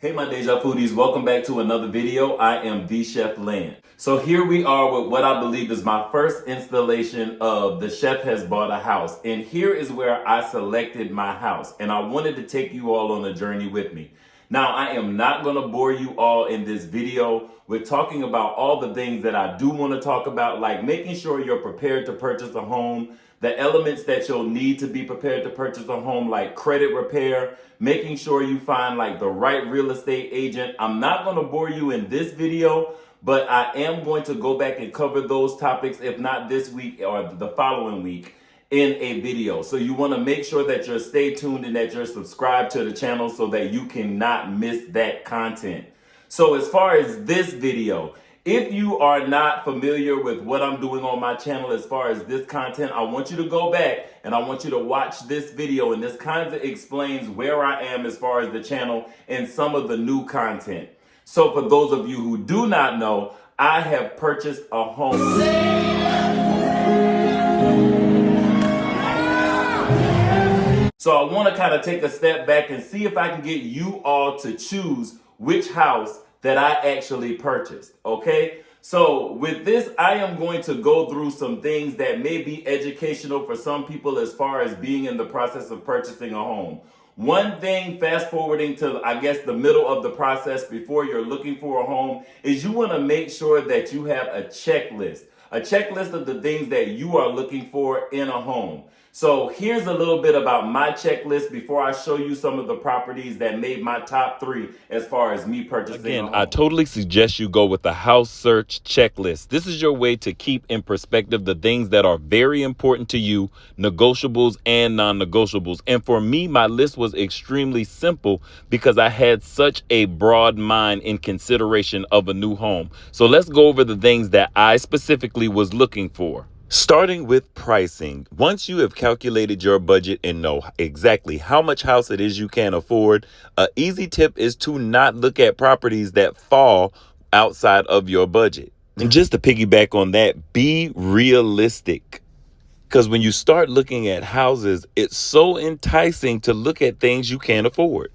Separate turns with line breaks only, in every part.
Hey my Dejafoodies, welcome back to another video. I am the Chef Land. So here we are with what I believe is my first installation of The Chef Has Bought a House. And here is where I selected my house. And I wanted to take you all on a journey with me. Now, I am not going to bore you all in this video with talking about all the things that I do want to talk about, like making sure you're prepared to purchase a home, the elements that you'll need to be prepared to purchase a home, like credit repair, making sure you find like the right real estate agent. I'm not going to bore you in this video, but I am going to go back and cover those topics, if not this week or the following week, in a video. So you want to make sure that you're stay tuned and that you're subscribed to the channel so that you cannot miss that content. So as far as this video, if you are not familiar with what I'm doing on my channel as far as this content, I want you to go back and I want you to watch this video, and this kind of explains where I am as far as the channel and some of the new content. So for those of you who do not know, I have purchased a home. So I want to kind of take a step back and see if I can get you all to choose which house that I actually purchased, okay? So with this, I am going to go through some things that may be educational for some people as far as being in the process of purchasing a home. One thing, fast forwarding to, I guess, the middle of the process before you're looking for a home, is you want to make sure that you have a checklist of the things that you are looking for in a home. So here's a little bit about my checklist before I show you some of the properties that made my top 3 as far as me purchasing a home.
Again, I totally suggest you go with the house search checklist. This is your way to keep in perspective the things that are very important to you, negotiables and non-negotiables. And for me, my list was extremely simple because I had such a broad mind in consideration of a new home. So let's go over the things that I specifically was looking for. Starting with pricing. Once you have calculated your budget and know exactly how much house it is you can afford, an easy tip is to not look at properties that fall outside of your budget. And just to piggyback on that, be realistic. Because when you start looking at houses, it's so enticing to look at things you can't afford.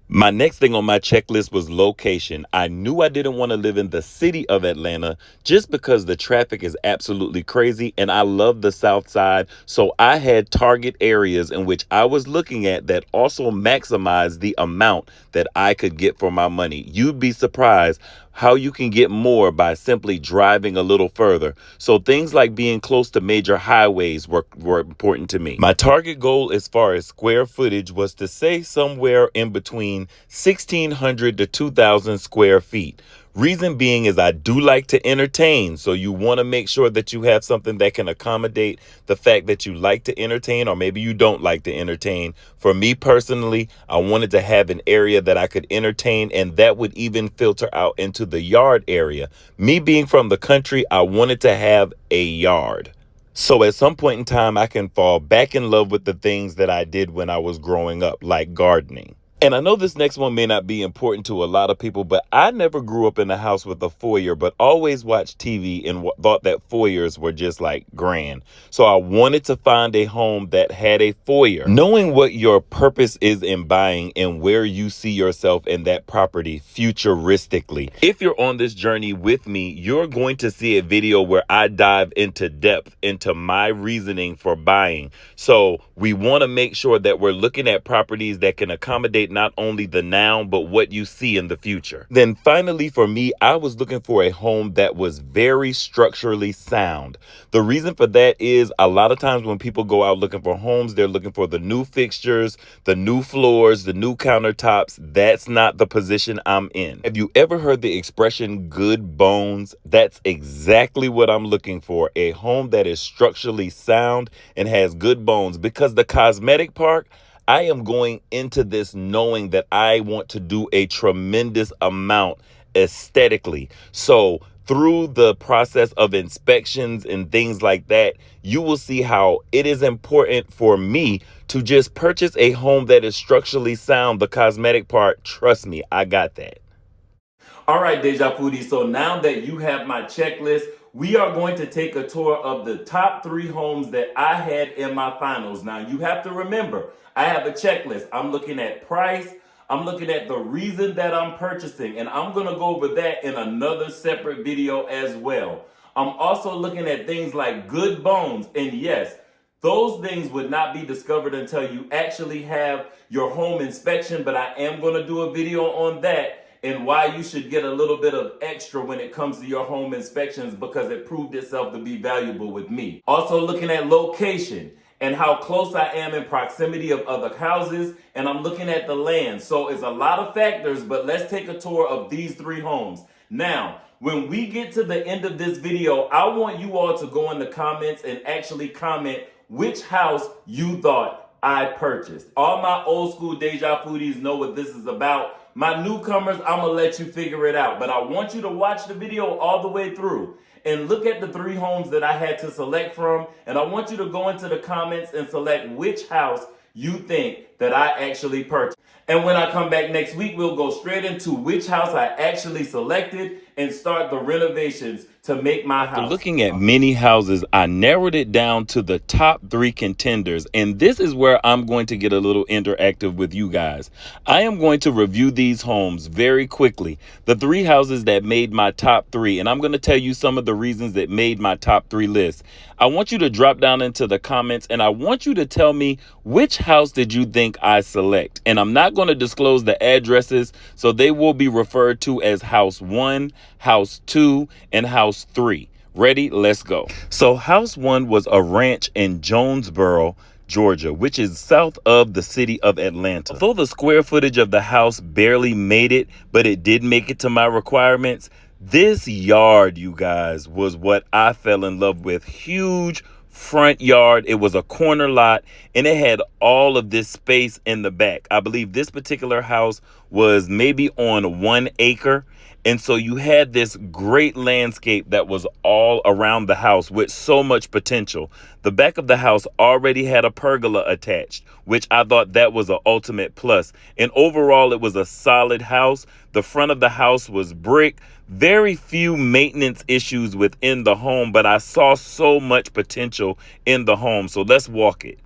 My next thing on my checklist was location. I knew I didn't want to live in the city of Atlanta just because the traffic is absolutely crazy and I love the South Side. So I had target areas in which I was looking at that also maximized the amount that I could get for my money. You'd be surprised how you can get more by simply driving a little further. So things like being close to major highways were important to me. My target goal as far as square footage was to say somewhere in between 1,600 to 2,000 square feet. Reason being is I do like to entertain, so you want to make sure that you have something that can accommodate the fact that you like to entertain, or maybe you don't like to entertain. For me personally, I wanted to have an area that I could entertain, and that would even filter out into the yard area. Me being from the country, I wanted to have a yard. So at some point in time, I can fall back in love with the things that I did when I was growing up, like gardening. And I know this next one may not be important to a lot of people, but I never grew up in a house with a foyer, but always watched TV and thought that foyers were just like grand. So I wanted to find a home that had a foyer. Knowing what your purpose is in buying and where you see yourself in that property futuristically. If you're on this journey with me, you're going to see a video where I dive into depth into my reasoning for buying. So we want to make sure that we're looking at properties that can accommodate not only the now, but what you see in the future. Then finally, for me, I was looking for a home that was very structurally sound. The reason for that is a lot of times when people go out looking for homes, they're looking for the new fixtures, the new floors, the new countertops. That's not the position I'm in. Have you ever heard the expression good bones? That's exactly what I'm looking for. A home that is structurally sound and has good bones, because the cosmetic part, I am going into this knowing that I want to do a tremendous amount aesthetically. So through the process of inspections and things like that, you will see how it is important for me to just purchase a home that is structurally sound. The cosmetic part, trust me, I got that.
All right, Dejafoodies, so now that you have my checklist, we are going to take a tour of the top 3 homes that I had in my finals. Now, you have to remember, I have a checklist. I'm looking at price, I'm looking at the reason that I'm purchasing, and I'm going to go over that in another separate video as well. I'm also looking at things like good bones, and yes, those things would not be discovered until you actually have your home inspection, but I am going to do a video on that and why you should get a little bit of extra when it comes to your home inspections, because it proved itself to be valuable with me. Also looking at location and how close I am in proximity of other houses, and I'm looking at the land. So it's a lot of factors, but let's take a tour of these 3 homes. Now, when we get to the end of this video, I want you all to go in the comments and actually comment which house you thought I purchased. All my old school Dejafoodies know what this is about. My newcomers, I'm gonna let you figure it out, but I want you to watch the video all the way through and look at the 3 homes that I had to select from, and I want you to go into the comments and select which house you think that I actually purchased. And when I come back next week, we'll go straight into which house I actually selected and start the renovations to make my house.
After looking at many houses, I narrowed it down to the top 3 contenders, and this is where I'm going to get a little interactive with you guys. I am going to review these homes very quickly, the 3 houses that made my top 3, and I'm going to tell you some of the reasons that made my top 3 list. I want you to drop down into the comments, and I want you to tell me which house did you think I select. And I'm not going to disclose the addresses, so they will be referred to as house 1, house 2, and house 3. Ready? Let's go. So house 1 was a ranch in Jonesboro, Georgia, which is south of the city of Atlanta. Although the square footage of the house barely made it, but it did make it to my requirements, this yard, you guys, was what I fell in love with. Huge front yard. It was a corner lot, and it had all of this space in the back. I believe this particular house was maybe on 1 acre. And so you had this great landscape that was all around the house with so much potential. The back of the house already had a pergola attached, which I thought that was an ultimate plus. And overall, it was a solid house. The front of the house was brick. Very few maintenance issues within the home, but I saw so much potential in the home. So let's walk it.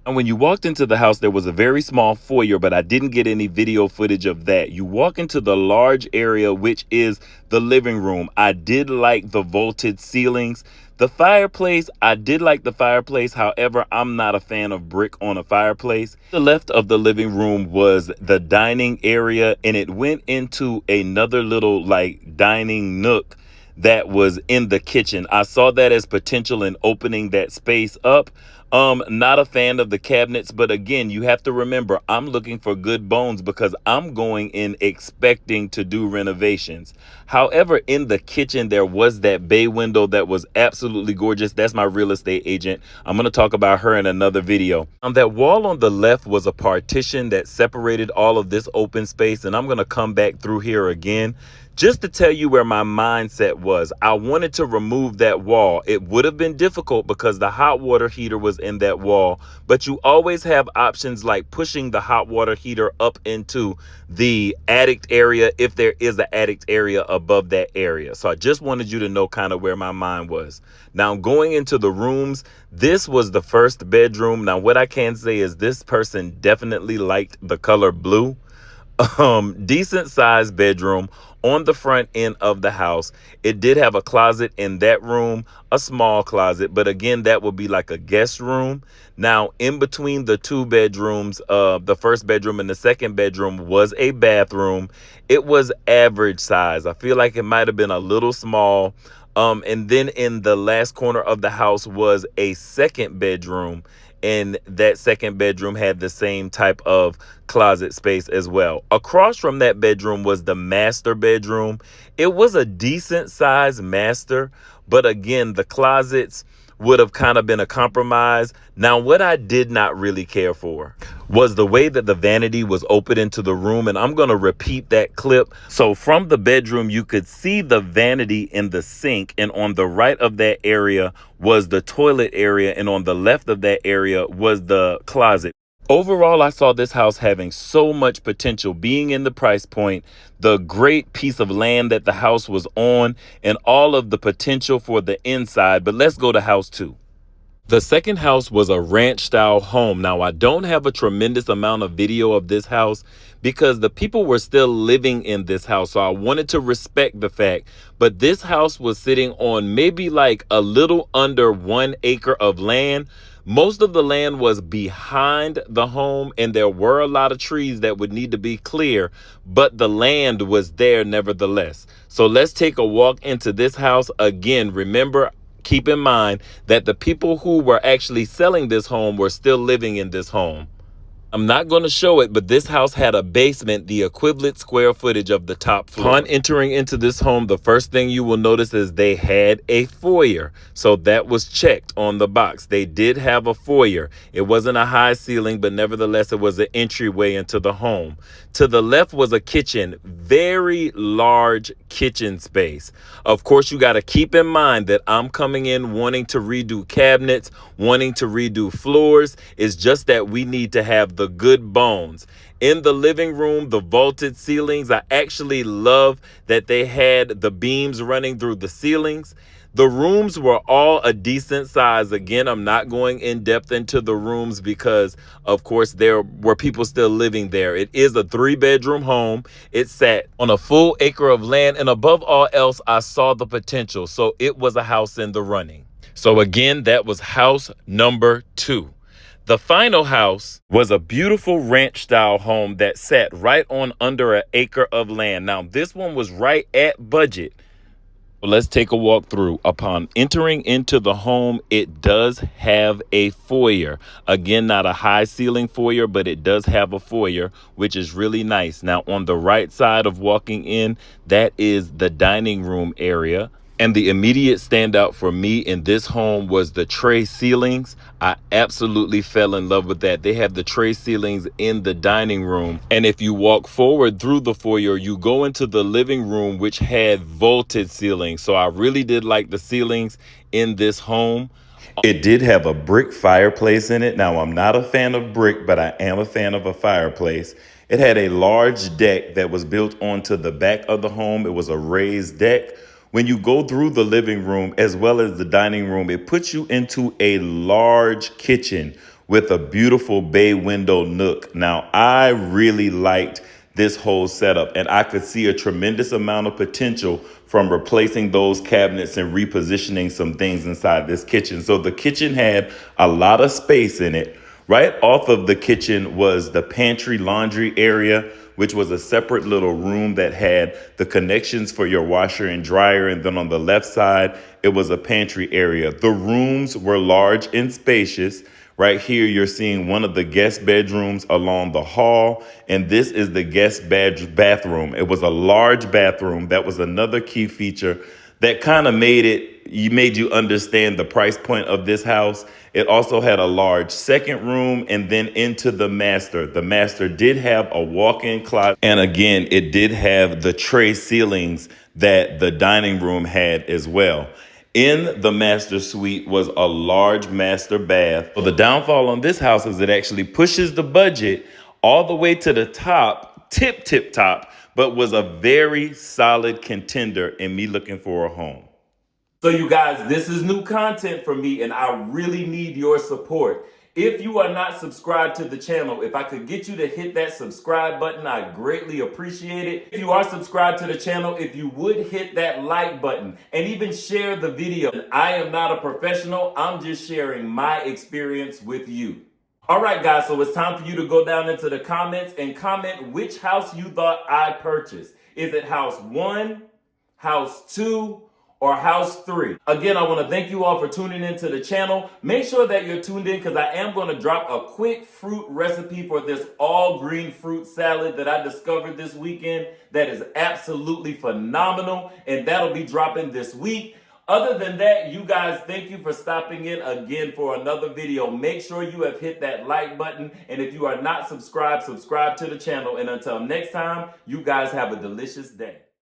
And when you walked into the house, there was a very small foyer, but I didn't get any video footage of that. You walk into the large area, which is the living room. I did like the vaulted ceilings. The fireplace, I did like the fireplace. However, I'm not a fan of brick on a fireplace. To the left of the living room was the dining area, and it went into another little dining nook that was in the kitchen. I saw that as potential in opening that space up. Not a fan of the cabinets, but again, you have to remember, I'm looking for good bones because I'm going in expecting to do renovations. However, in the kitchen, there was that bay window that was absolutely gorgeous. That's my real estate agent. I'm going to talk about her in another video. That wall on the left was a partition that separated all of this open space, and I'm going to come back through here again just to tell you where my mindset was. I wanted to remove that wall. It would have been difficult because the hot water heater was in that wall, but you always have options like pushing the hot water heater up into the attic area if there is an attic area above that area. So I just wanted you to know kind of where my mind was. Now going into the rooms, this was the first bedroom. Now what I can say is this person definitely liked the color blue. Decent sized bedroom on the front end of the house. It did have a closet in that room, a small closet, but again, that would be like a guest room. Now, in between the 2 bedrooms, the first bedroom and the second bedroom was a bathroom. It was average size. I feel like it might have been a little small. And then in the last corner of the house was a second bedroom. And that second bedroom had the same type of closet space as well. Across from that bedroom was the master bedroom. It was a decent sized master, but again, the closets would have kind of been a compromise. Now, what I did not really care for was the way that the vanity was open into the room, and I'm going to repeat that clip. So from the bedroom, you could see the vanity in the sink, and on the right of that area was the toilet area, and on the left of that area was the closet. Overall, I saw this house having so much potential, being in the price point, the great piece of land that the house was on, and all of the potential for the inside. But let's go to house 2. The second house was a ranch style home. Now, I don't have a tremendous amount of video of this house because the people were still living in this house. So I wanted to respect the fact. But this house was sitting on maybe like a little under 1 acre of land. Most of the land was behind the home, and there were a lot of trees that would need to be clear, but the land was there nevertheless. So let's take a walk into this house. Again, remember, keep in mind that the people who were actually selling this home were still living in this home. I'm not going to show it, but this house had a basement, the equivalent square footage of the top floor. Upon entering into this home, the first thing you will notice is they had a foyer. So that was checked on the box. They did have a foyer. It wasn't a high ceiling, but nevertheless, it was an entryway into the home. To the left was a kitchen, very large kitchen space. Of course, you got to keep in mind that I'm coming in wanting to redo cabinets, wanting to redo floors. It's just that we need to have the good bones. In the living room, the vaulted ceilings, I actually love that they had the beams running through the ceilings. The rooms were all a decent size. Again, I'm not going in depth into the rooms because, of course, there were people still living there. It is a 3-bedroom home. It sat on a full acre of land. And above all else, I saw the potential. So it was a house in the running. So again, that was house number 2. The final house was a beautiful ranch style home that sat right on under an acre of land. Now, this one was right at budget. Let's take a walk through. Upon entering into the home, it does have a foyer. Again, not a high ceiling foyer, but it does have a foyer, which is really nice. Now, on the right side of walking in, that is the dining room area. And the immediate standout for me in this home was the tray ceilings. I absolutely fell in love with that. They have the tray ceilings in the dining room. And if you walk forward through the foyer, you go into the living room, which had vaulted ceilings. So I really did like the ceilings in this home. It did have a brick fireplace in it. Now, I'm not a fan of brick, but I am a fan of a fireplace. It had a large deck that was built onto the back of the home. It was a raised deck. When you go through the living room as well as the dining room, it puts you into a large kitchen with a beautiful bay window nook. Now, I really liked this whole setup, and I could see a tremendous amount of potential from replacing those cabinets and repositioning some things inside this kitchen. So the kitchen had a lot of space in it. Right off of the kitchen was the pantry laundry area, which was a separate little room that had the connections for your washer and dryer. And then on the left side, it was a pantry area. The rooms were large and spacious. Right here, you're seeing one of the guest bedrooms along the hall, and this is the guest bathroom. It was a large bathroom. That was another key feature that kind of made you understand the price point of this house. It also had a large second room and then into the master. The master did have a walk-in closet. And again, it did have the tray ceilings that the dining room had as well. In the master suite was a large master bath. So the downfall on this house is it actually pushes the budget all the way to the top, tip top, but was a very solid contender in me looking for a home.
So you guys, this is new content for me, and I really need your support. If you are not subscribed to the channel, if I could get you to hit that subscribe button, I greatly appreciate it. If you are subscribed to the channel, if you would hit that like button and even share the video. I am not a professional. I'm just sharing my experience with you. All right, guys, so it's time for you to go down into the comments and comment which house you thought I purchased. Is it house 1, house 2, or house 3? Again, I want to thank you all for tuning into the channel. Make sure that you're tuned in because I am going to drop a quick fruit recipe for this all green fruit salad that I discovered this weekend that is absolutely phenomenal, and that'll be dropping this week. Other than that, you guys, thank you for stopping in again for another video. Make sure you have hit that like button, and if you are not subscribed, subscribe to the channel. And until next time, you guys have a delicious day.